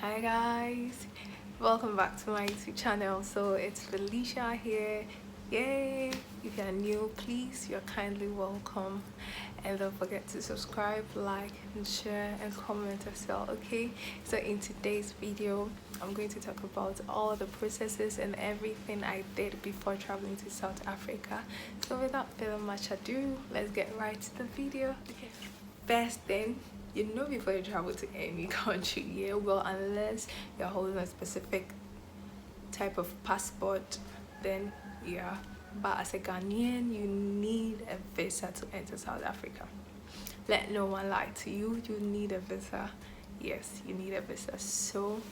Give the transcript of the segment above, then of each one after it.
Hi guys, welcome back to my YouTube channel. So it's Felicia here. Yay! If you're new, please, you're kindly welcome, and don't forget to subscribe, like and share and comment as well. Okay, so in today's video I'm going to talk about all the processes and everything I did before traveling to South Africa. So without further much ado, let's get right to the video. Okay, first thing, before you travel to any country, yeah, well, unless you're holding a specific type of passport, then yeah, but as a Ghanaian you need a visa to enter South Africa. Let no one lie to you, you need a visa. Yes, you need a visa. So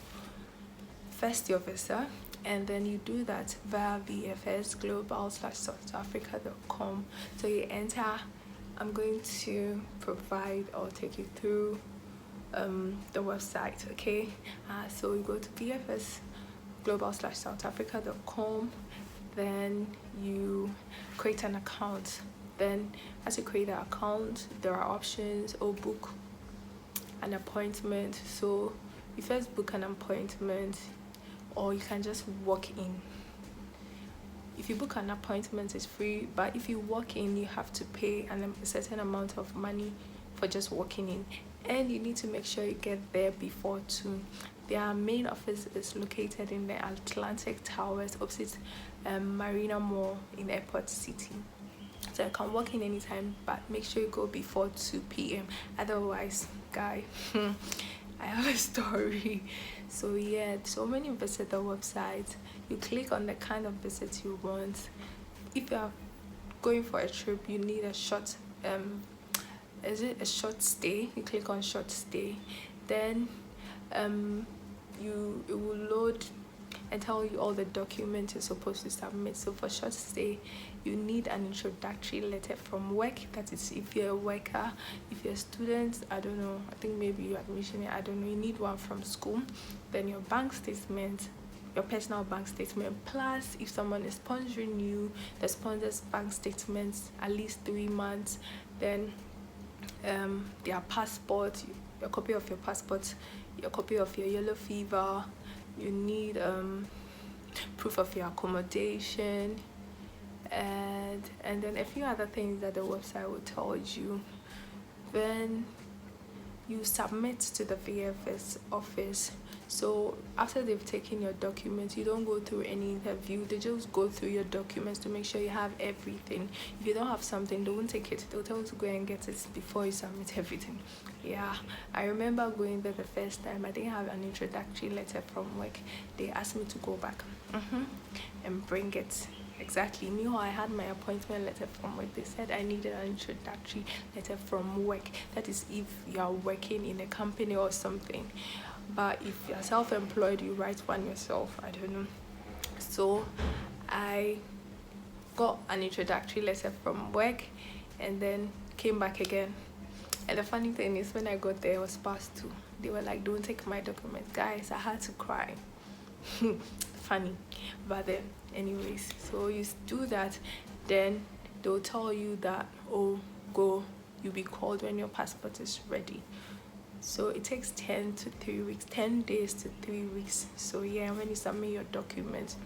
first your visa, and then you do that via VFS global/southafrica.com. So you enter. I'm going to provide or take you through the website. Okay, so you go to VFS global/southafrica.com, then you create an account. Then as you create an account, there are options or book an appointment. So you first book an appointment, or you can just walk in. If you book an appointment, it's free, but if you walk in, you have to pay a certain amount of money for just walking in, and you need to make sure you get there before 2. Their main office is located in the Atlantic Towers opposite Marina Mall in Airport City. So you can walk in anytime, but make sure you go before 2 p.m. Otherwise, guy, I have a story. So yeah, so when you visit the website, you click on the kind of visit you want. If you are going for a trip, you need a short a short stay. You click on short stay, then it will load and tell you all the documents you're supposed to submit. So for short stay, you need an introductory letter from work. That is, if you're a worker. If you're a student, I don't know, I think maybe you're admission, I don't know, you need one from school. Then your bank statement, your personal bank statement, plus if someone is sponsoring you, the sponsor's bank statements at least 3 months. Then their passport, your copy of your passport, your copy of your yellow fever. You need proof of your accommodation, and then a few other things that the website will tell you. Then you submit to the VFS office. So after they've taken your documents, you don't go through any interview. They just go through your documents to make sure you have everything. If you don't have something, they won't take it. They'll tell you to go and get it before you submit everything. Yeah, I remember going there the first time. I didn't have an introductory letter from work. They asked me to go back and bring it. Exactly. Meanwhile, I had my appointment letter from work. They said I needed an introductory letter from work. That is if you are working in a company or something. But if you're self-employed, you write one yourself. I don't know. So I got an introductory letter from work and then came back again. And the funny thing is, when I got there, it was past 2. They were like, don't take my documents. Guys, I had to cry. Funny. But then anyways, so you do that, then they'll tell you that, oh, go, you'll be called when your passport is ready. So it takes 10 to 3 weeks, 10 days to 3 weeks. So yeah, when you submit your documents,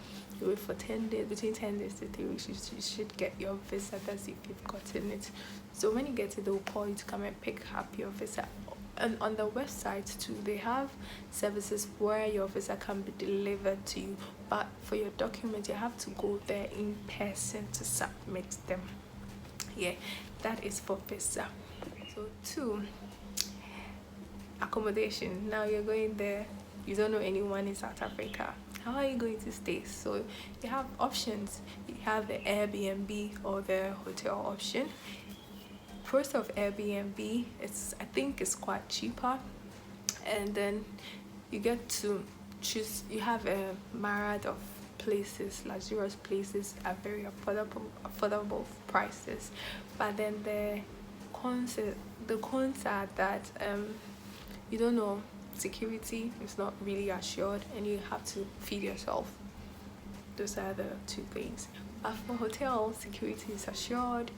you wait for 10 days, between 10 days to 3 weeks, you should get your visa. That's if you've gotten it. So when you get it, they'll call you to come and pick up your visa. And on the website too, they have services where your visa can be delivered to you, but for your documents you have to go there in person to submit them. Yeah, that is for visa. So 2, accommodation. Now you're going there, you don't know anyone in South Africa. How are you going to stay? So you have options. You have the Airbnb or the hotel option. First of Airbnb, I think it's quite cheaper, and then you get to choose. You have a myriad of places, luxurious places at very affordable prices. But then the cons are that you don't know, security is not really assured, and you have to feed yourself. Those are the 2 things. But for hotel, security is assured.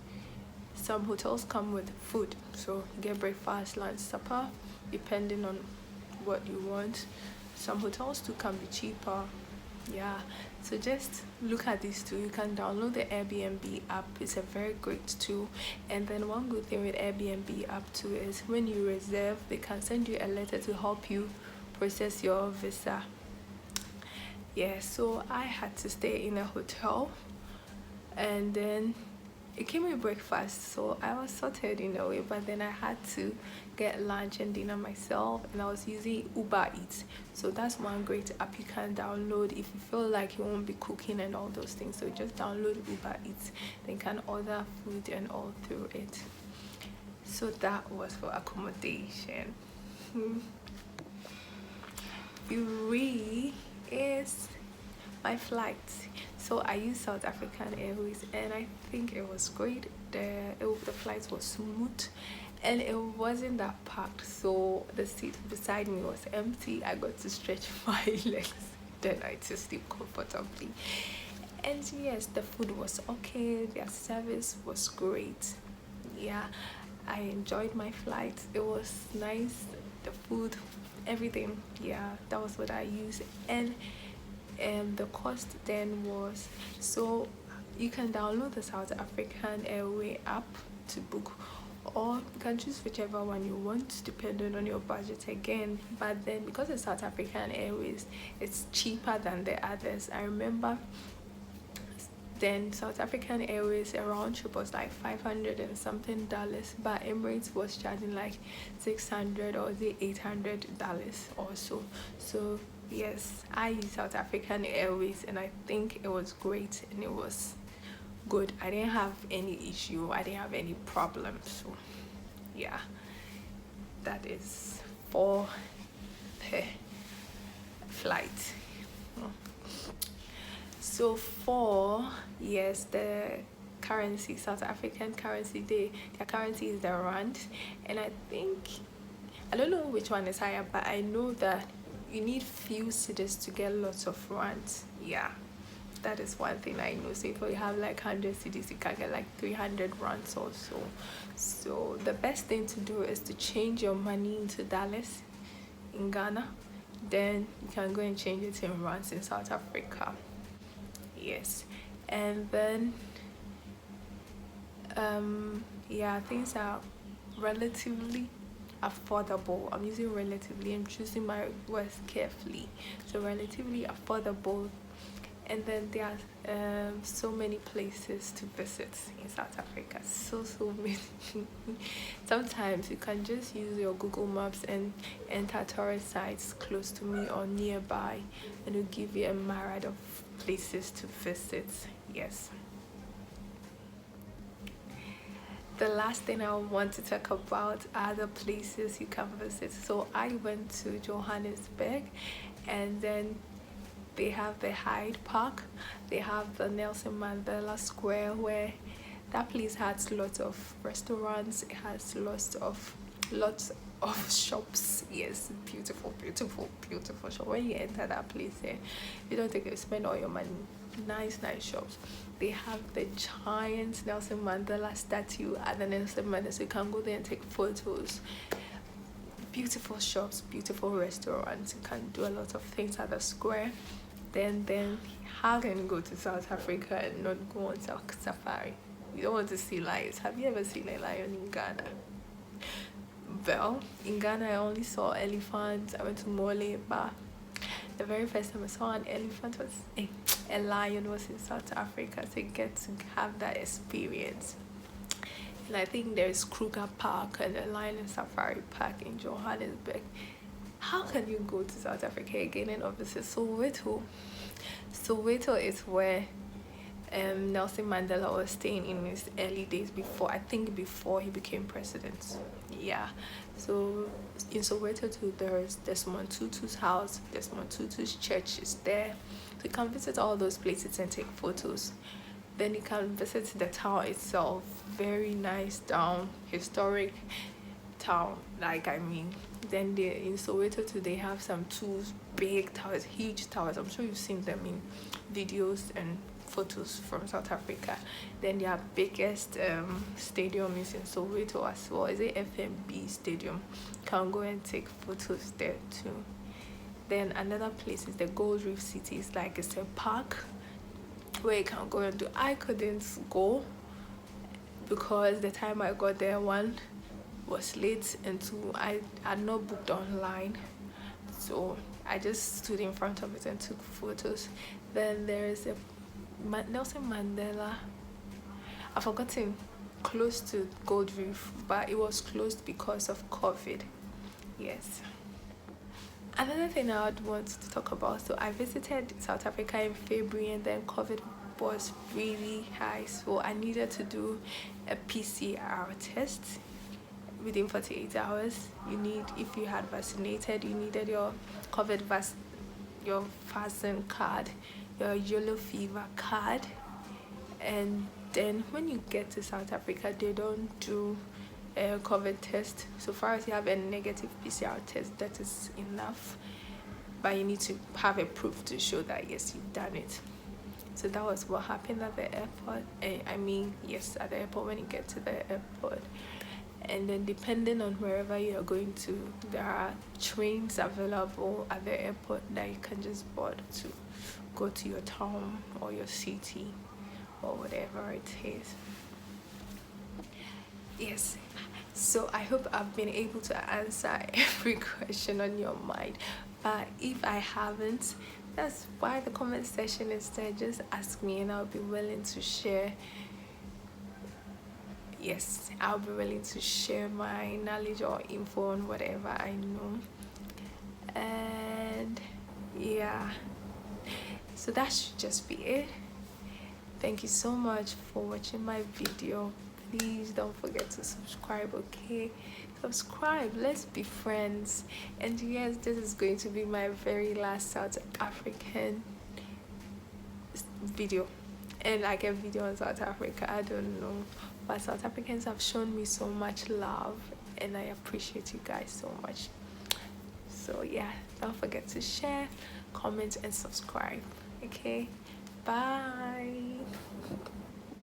Some hotels come with food, so you get breakfast, lunch, supper, depending on what you want. some hotels too can be cheaper. Yeah, so just look at these two. You can download the Airbnb app. It's a very great tool. And then one good thing with Airbnb app too is when you reserve, they can send you a letter to help you process your visa. Yeah, so I had to stay in a hotel, and then it came with breakfast, so I was sorted in a way, but then I had to get lunch and dinner myself, and I was using Uber Eats. So that's one great app you can download if you feel like you won't be cooking and all those things. So just download Uber Eats, then you can order food and all through it. So that was for accommodation. 3 is my flight. So I used South African Airways, and I think it was great. The flight was smooth, and it wasn't that packed. So the seat beside me was empty. I got to stretch my legs, then I to sleep comfortably. And yes, the food was okay. Their service was great. Yeah, I enjoyed my flight. It was nice. The food, everything. Yeah, that was what I used. And the cost then was, so you can download the South African Airway app to book, or you can choose whichever one you want depending on your budget again. But then because it's South African Airways, it's cheaper than the others. I remember then South African Airways, a round trip was like $500 and something, but Emirates was charging like $600 or the $800 or so. So yes, I use South African Airways, and I think it was great and it was good. I didn't have any issue. I didn't have any problems. So yeah, that is for the flight. So for, yes, the currency, South African currency, their currency is the rand, and I think, I don't know which one is higher, but I know that you need few cedis to get lots of rands. Yeah, that is one thing I know. So if you have like 100 cedis, you can get like 300 rands or so. So the best thing to do is to change your money into dollars in Ghana, then you can go and change it in rands in South Africa. Yes, and then yeah, things are relatively affordable. I'm using relatively, I'm choosing my words carefully. So relatively affordable, and then there are so many places to visit in South Africa. So many. Sometimes you can just use your Google Maps and enter tourist sites close to me or nearby, and it'll give you a myriad of places to visit. Yes. The last thing I want to talk about are the places you can visit. So I went to Johannesburg, and then they have the Hyde Park, they have the Nelson Mandela Square, where that place has lots of restaurants, it has lots of shops. Yes, beautiful shop. When you enter that place, you don't think you spend all your money. Nice shops. They have the giant Nelson Mandela statue at the Nelson Mandela, so you can go there and take photos. Beautiful shops, beautiful restaurants. You can do a lot of things at the square. Then how can you go to South Africa and not go on safari? You don't want to see lions. Have you ever seen a lion in Ghana? Well, in Ghana I only saw elephants. I went to Mole, but the very first time I saw an elephant was a lion was in South Africa, so you get to have that experience. And I think there's Kruger Park and the Lion and Safari Park in Johannesburg. How can you go to South Africa again? And obviously Soweto is where Nelson Mandela was staying in his early days, before he became president. Yeah, so in Soweto too, there's Desmond Tutu's house, Desmond Tutu's church is there, so you can visit all those places and take photos. Then you can visit the town itself. Very nice town, historic town, then in Soweto too, they have some two big towers, huge towers. I'm sure you've seen them in videos and photos from South Africa. Then their biggest stadium is in Soweto as well. Is it FNB Stadium? You can go and take photos there too. Then another place is the Gold Reef City. It's like it's a park where you can go and do. I couldn't go because the time I got there, one was late, and two, I had not booked online, so I just stood in front of it and took photos. Then there is a Nelson Mandela, I've forgotten, close to Gold Reef, but it was closed because of COVID. Yes. Another thing I would want to talk about, so I visited South Africa in February, and then COVID was really high, so I needed to do a PCR test within 48 hours. You need, if you had vaccinated, you needed your COVID your vaccine card, your yellow fever card. And then when you get to South Africa, they don't do a COVID test. So far as you have a negative PCR test, that is enough, but you need to have a proof to show that yes, you've done it. So that was what happened at the airport. Yes, at the airport, when you get to the airport. And then depending on wherever you are going to, there are trains available at the airport that you can just board to go to your town or your city or whatever it is. Yes, so I hope I've been able to answer every question on your mind, but if I haven't, that's why the comment section is there. Just ask me and I'll be willing to share. Yes, I'll be willing to share my knowledge or info on whatever I know. And yeah, so that should just be it. Thank you so much for watching my video. Please don't forget to subscribe, okay? Subscribe, let's be friends. And yes, this is going to be my very last South African video, and like a video on South Africa, I don't know, but South Africans have shown me so much love, and I appreciate you guys so much. So yeah, don't forget to share, comment, and subscribe, okay? Bye.